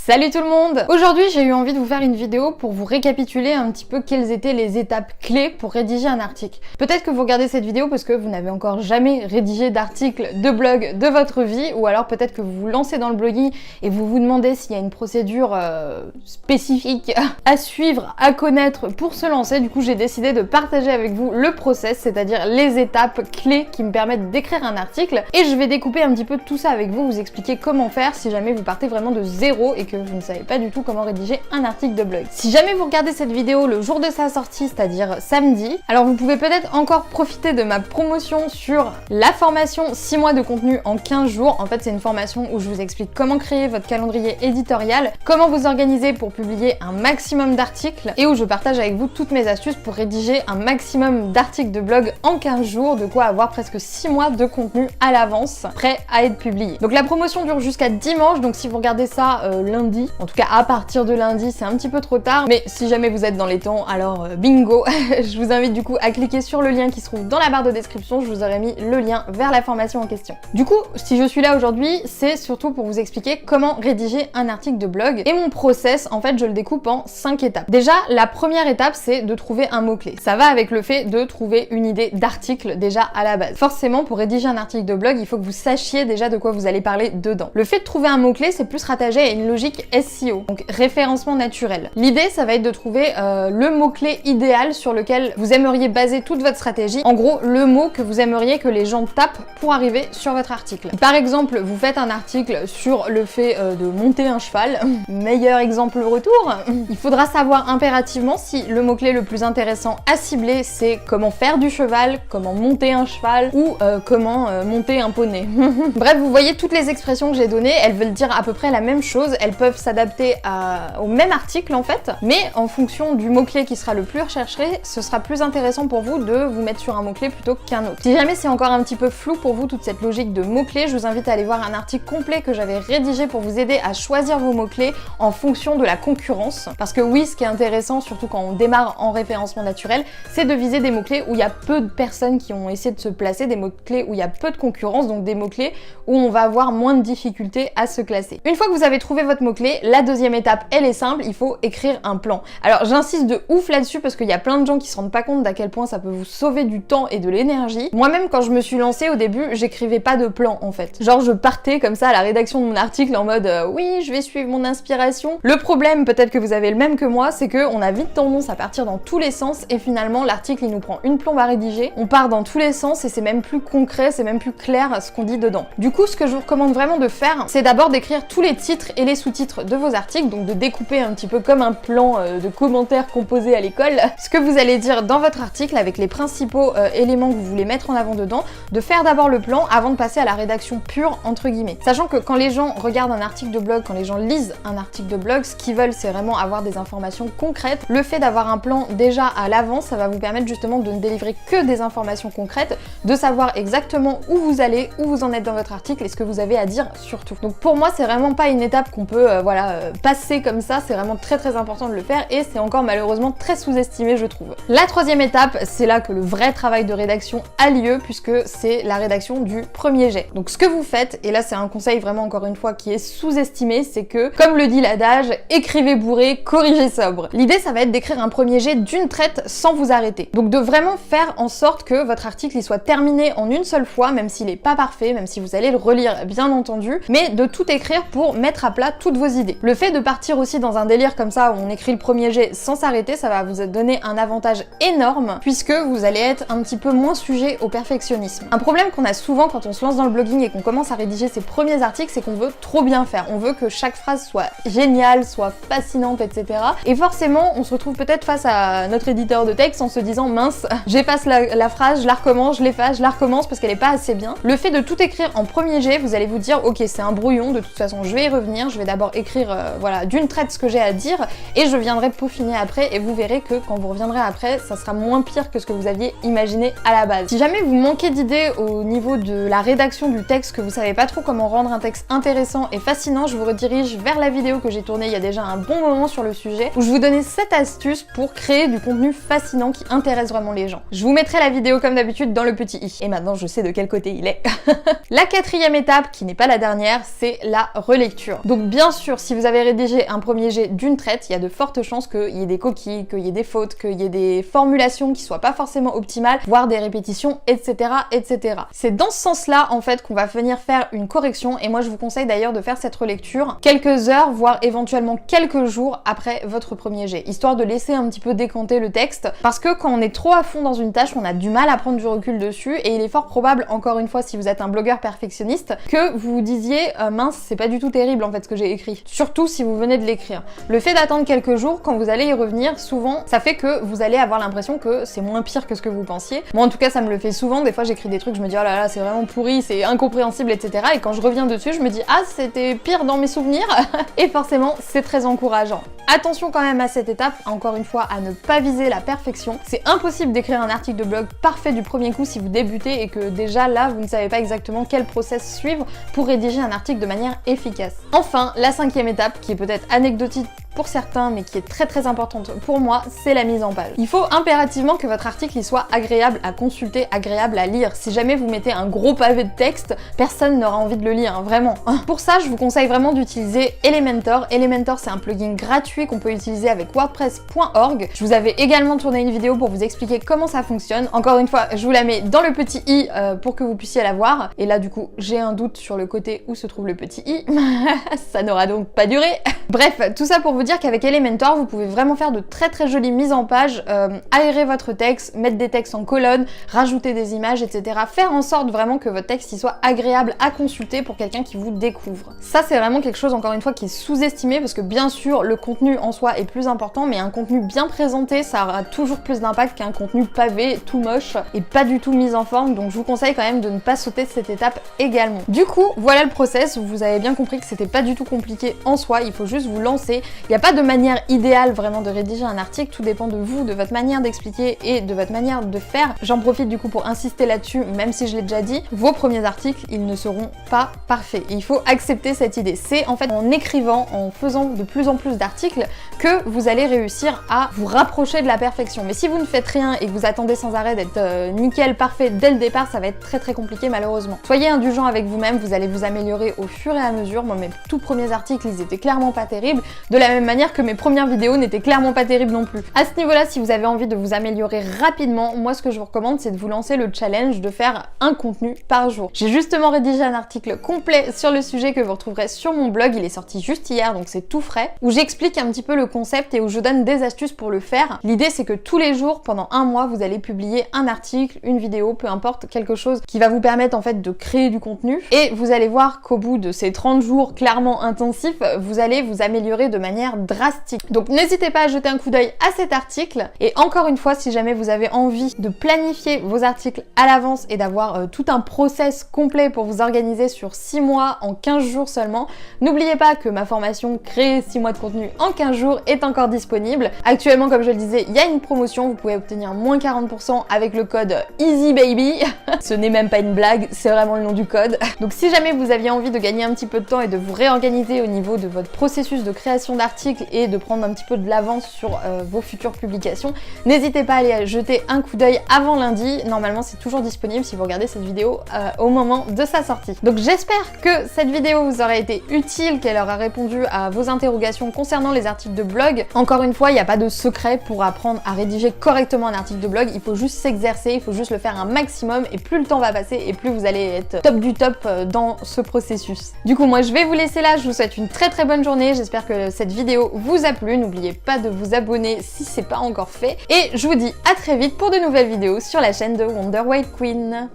Salut tout le monde! Aujourd'hui j'ai eu envie de vous faire une vidéo pour vous récapituler un petit peu quelles étaient les étapes clés pour rédiger un article. Peut-être que vous regardez cette vidéo parce que vous n'avez encore jamais rédigé d'article de blog de votre vie, ou alors peut-être que vous vous lancez dans le blogging et vous vous demandez s'il y a une procédure spécifique à suivre, à connaître pour se lancer. Du coup j'ai décidé de partager avec vous le process, c'est-à-dire les étapes clés qui me permettent d'écrire un article, et je vais découper un petit peu tout ça avec vous, vous expliquer comment faire si jamais vous partez vraiment de zéro et que vous ne savez pas du tout comment rédiger un article de blog. Si jamais vous regardez cette vidéo le jour de sa sortie, c'est-à-dire samedi, alors vous pouvez peut-être encore profiter de ma promotion sur la formation 6 mois de contenu en 15 jours. En fait, c'est une formation où je vous explique comment créer votre calendrier éditorial, comment vous organiser pour publier un maximum d'articles, et où je partage avec vous toutes mes astuces pour rédiger un maximum d'articles de blog en 15 jours, de quoi avoir presque 6 mois de contenu à l'avance, prêt à être publié. Donc la promotion dure jusqu'à dimanche, donc si vous regardez ça lundi, en tout cas à partir de lundi, c'est un petit peu trop tard, mais si jamais vous êtes dans les temps, alors bingo. Je vous invite du coup à cliquer sur le lien qui se trouve dans la barre de description, je vous aurai mis le lien vers la formation en question. Du coup, si je suis là aujourd'hui, c'est surtout pour vous expliquer comment rédiger un article de blog, et mon process, en fait, je le découpe en 5 étapes. Déjà, la première étape, c'est de trouver un mot-clé. Ça va avec le fait de trouver une idée d'article déjà à la base. Forcément, pour rédiger un article de blog, il faut que vous sachiez déjà de quoi vous allez parler dedans. Le fait de trouver un mot-clé, c'est plus rattaché à une logique SEO, donc référencement naturel. L'idée, ça va être de trouver le mot-clé idéal sur lequel vous aimeriez baser toute votre stratégie. En gros, le mot que vous aimeriez que les gens tapent pour arriver sur votre article. Par exemple, vous faites un article sur le fait de monter un cheval. Meilleur exemple retour. Il faudra savoir impérativement si le mot-clé le plus intéressant à cibler, c'est comment faire du cheval, comment monter un cheval, ou comment monter un poney. Bref, vous voyez toutes les expressions que j'ai données, elles veulent dire à peu près la même chose, elles peuvent s'adapter au même article en fait, mais en fonction du mot-clé qui sera le plus recherché, ce sera plus intéressant pour vous de vous mettre sur un mot-clé plutôt qu'un autre. Si jamais c'est encore un petit peu flou pour vous toute cette logique de mots-clés, je vous invite à aller voir un article complet que j'avais rédigé pour vous aider à choisir vos mots-clés en fonction de la concurrence. Parce que oui, ce qui est intéressant, surtout quand on démarre en référencement naturel, c'est de viser des mots-clés où il y a peu de personnes qui ont essayé de se placer, des mots-clés où il y a peu de concurrence, donc des mots-clés où on va avoir moins de difficultés à se classer. Une fois que vous avez trouvé votre mot-clé, la deuxième étape, elle est simple, il faut écrire un plan. Alors j'insiste de ouf là-dessus parce qu'il y a plein de gens qui se rendent pas compte d'à quel point ça peut vous sauver du temps et de l'énergie. Moi-même, quand je me suis lancée au début, j'écrivais pas de plan en fait. Genre je partais comme ça à la rédaction de mon article en mode oui, je vais suivre mon inspiration. Le problème, peut-être que vous avez le même que moi, c'est que on a vite tendance à partir dans tous les sens et finalement l'article il nous prend une plombe à rédiger. On part dans tous les sens et c'est même plus concret, c'est même plus clair ce qu'on dit dedans. Du coup, ce que je vous recommande vraiment de faire, c'est d'abord d'écrire tous les titres et les sous-titres de vos articles, donc de découper un petit peu comme un plan de commentaires composés à l'école, ce que vous allez dire dans votre article avec les principaux éléments que vous voulez mettre en avant dedans, de faire d'abord le plan avant de passer à la rédaction pure entre guillemets. Sachant que quand les gens regardent un article de blog, quand les gens lisent un article de blog, ce qu'ils veulent c'est vraiment avoir des informations concrètes. Le fait d'avoir un plan déjà à l'avance, ça va vous permettre justement de ne délivrer que des informations concrètes, de savoir exactement où vous allez, où vous en êtes dans votre article et ce que vous avez à dire surtout. Donc pour moi c'est vraiment pas une étape qu'on peut passer comme ça, c'est vraiment très important de le faire et c'est encore malheureusement très sous-estimé je trouve. La troisième étape, c'est là que le vrai travail de rédaction a lieu puisque c'est la rédaction du premier jet. Donc ce que vous faites, et là c'est un conseil vraiment encore une fois qui est sous-estimé, c'est que comme le dit l'adage, écrivez bourré, corrigez sobre. L'idée ça va être d'écrire un premier jet d'une traite sans vous arrêter. Donc de vraiment faire en sorte que votre article il soit terminé en une seule fois, même s'il est pas parfait, même si vous allez le relire bien entendu, mais de tout écrire pour mettre à plat toutes vos idées. Le fait de partir aussi dans un délire comme ça où on écrit le premier jet sans s'arrêter, ça va vous donner un avantage énorme puisque vous allez être un petit peu moins sujet au perfectionnisme. Un problème qu'on a souvent quand on se lance dans le blogging et qu'on commence à rédiger ses premiers articles, c'est qu'on veut trop bien faire. On veut que chaque phrase soit géniale, soit fascinante, etc. Et forcément, on se retrouve peut-être face à notre éditeur de texte en se disant mince, j'efface la phrase, je la recommence, je l'efface, je la recommence parce qu'elle est pas assez bien. Le fait de tout écrire en premier jet, vous allez vous dire ok, c'est un brouillon, de toute façon je vais y revenir, je vais d'abord écrire d'une traite ce que j'ai à dire et je viendrai peaufiner après et vous verrez que quand vous reviendrez après, ça sera moins pire que ce que vous aviez imaginé à la base. Si jamais vous manquez d'idées au niveau de la rédaction du texte, que vous savez pas trop comment rendre un texte intéressant et fascinant, je vous redirige vers la vidéo que j'ai tournée il y a déjà un bon moment sur le sujet où je vous donnais 7 astuces pour créer du contenu fascinant qui intéresse vraiment les gens. Je vous mettrai la vidéo comme d'habitude dans le petit i. Et maintenant je sais de quel côté il est. La quatrième étape, qui n'est pas la dernière, c'est la relecture. Donc bien sûr, si vous avez rédigé un premier jet d'une traite, il y a de fortes chances qu'il y ait des coquilles, qu'il y ait des fautes, qu'il y ait des formulations qui soient pas forcément optimales, voire des répétitions, etc., etc. C'est dans ce sens-là, en fait, qu'on va venir faire une correction, et moi je vous conseille d'ailleurs de faire cette relecture quelques heures, voire éventuellement quelques jours après votre premier jet, histoire de laisser un petit peu décanter le texte, parce que quand on est trop à fond dans une tâche, on a du mal à prendre du recul dessus, et il est fort probable, encore une fois, si vous êtes un blogueur perfectionniste, que vous vous disiez mince, c'est pas du tout terrible en fait ce que j'ai écrit, surtout si vous venez de l'écrire. Le fait d'attendre quelques jours, quand vous allez y revenir, souvent ça fait que vous allez avoir l'impression que c'est moins pire que ce que vous pensiez. Moi en tout cas ça me le fait souvent, des fois j'écris des trucs, je me dis oh là là c'est vraiment pourri, c'est incompréhensible, etc. Et quand je reviens dessus, je me dis ah c'était pire dans mes souvenirs et forcément c'est très encourageant. Attention quand même à cette étape, encore une fois, à ne pas viser la perfection. C'est impossible d'écrire un article de blog parfait du premier coup si vous débutez et que déjà là, vous ne savez pas exactement quel process suivre pour rédiger un article de manière efficace. Enfin, la cinquième étape, qui est peut-être anecdotique pour certains, mais qui est très importante pour moi, c'est la mise en page. Il faut impérativement que votre article il soit agréable à consulter, agréable à lire. Si jamais vous mettez un gros pavé de texte, personne n'aura envie de le lire, hein, vraiment. Pour ça, je vous conseille vraiment d'utiliser Elementor. Elementor, c'est un plugin gratuit qu'on peut utiliser avec wordpress.org. Je vous avais également tourné une vidéo pour vous expliquer comment ça fonctionne. Encore une fois, je vous la mets dans le petit i pour que vous puissiez la voir. Et là, du coup, j'ai un doute sur le côté où se trouve le petit i. Ça n'aura donc pas duré. Bref, tout ça pour vous dire qu'avec Elementor, vous pouvez vraiment faire de très jolies mises en page, aérer votre texte, mettre des textes en colonne, rajouter des images, etc. Faire en sorte vraiment que votre texte il soit agréable à consulter pour quelqu'un qui vous découvre. Ça, c'est vraiment quelque chose, encore une fois, qui est sous-estimé parce que bien sûr, le contenu en soi est plus important, mais un contenu bien présenté, ça aura toujours plus d'impact qu'un contenu pavé, tout moche et pas du tout mis en forme. Donc je vous conseille quand même de ne pas sauter cette étape également. Du coup, voilà le process. Vous avez bien compris que c'était pas du tout compliqué en soi. Il faut juste vous lancer. Il n'y a pas de manière idéale vraiment de rédiger un article, tout dépend de vous, de votre manière d'expliquer et de votre manière de faire. J'en profite du coup pour insister là-dessus, même si je l'ai déjà dit, vos premiers articles, ils ne seront pas parfaits. Et il faut accepter cette idée. C'est en fait en écrivant, en faisant de plus en plus d'articles, que vous allez réussir à vous rapprocher de la perfection. Mais si vous ne faites rien et que vous attendez sans arrêt d'être nickel, parfait dès le départ, ça va être très compliqué malheureusement. Soyez indulgent avec vous-même, vous allez vous améliorer au fur et à mesure. Moi, mes tout premiers articles, ils étaient clairement pas terribles, de la même manière que mes premières vidéos n'étaient clairement pas terribles non plus. À ce niveau-là, si vous avez envie de vous améliorer rapidement, moi ce que je vous recommande, c'est de vous lancer le challenge de faire un contenu par jour. J'ai justement rédigé un article complet sur le sujet que vous retrouverez sur mon blog, il est sorti juste hier, donc c'est tout frais, où j'explique un petit peu le concept et où je donne des astuces pour le faire. L'idée, c'est que tous les jours, pendant un mois, vous allez publier un article, une vidéo, peu importe, quelque chose qui va vous permettre en fait de créer du contenu. Et vous allez voir qu'au bout de ces 30 jours clairement intensifs, vous allez vous améliorer de manière drastique. Donc n'hésitez pas à jeter un coup d'œil à cet article. Et encore une fois, si jamais vous avez envie de planifier vos articles à l'avance et d'avoir tout un process complet pour vous organiser sur 6 mois en 15 jours seulement, n'oubliez pas que ma formation Créer 6 mois de contenu en 15 jours est encore disponible. Actuellement, comme je le disais, il y a une promotion, vous pouvez obtenir moins 40% avec le code EasyBaby. Ce n'est même pas une blague, c'est vraiment le nom du code. Donc si jamais vous aviez envie de gagner un petit peu de temps et de vous réorganiser au niveau de votre processus de création d'articles et de prendre un petit peu de l'avance sur vos futures publications, n'hésitez pas à aller jeter un coup d'œil avant lundi. Normalement, c'est toujours disponible si vous regardez cette vidéo au moment de sa sortie. Donc j'espère que cette vidéo vous aura été utile, qu'elle aura répondu à vos interrogations concernant les articles de blog. Encore une fois, il n'y a pas de secret pour apprendre à rédiger correctement un article de blog. Il faut juste s'exercer, il faut juste le faire un maximum et plus le temps va passer et plus vous allez être top du top dans ce processus. Du coup, moi je vais vous laisser là. Je vous souhaite une très bonne journée. J'espère que cette vidéo vous a plu. N'oubliez pas de vous abonner si c'est pas encore fait. Et je vous dis à très vite pour de nouvelles vidéos sur la chaîne de Wonder White Queen.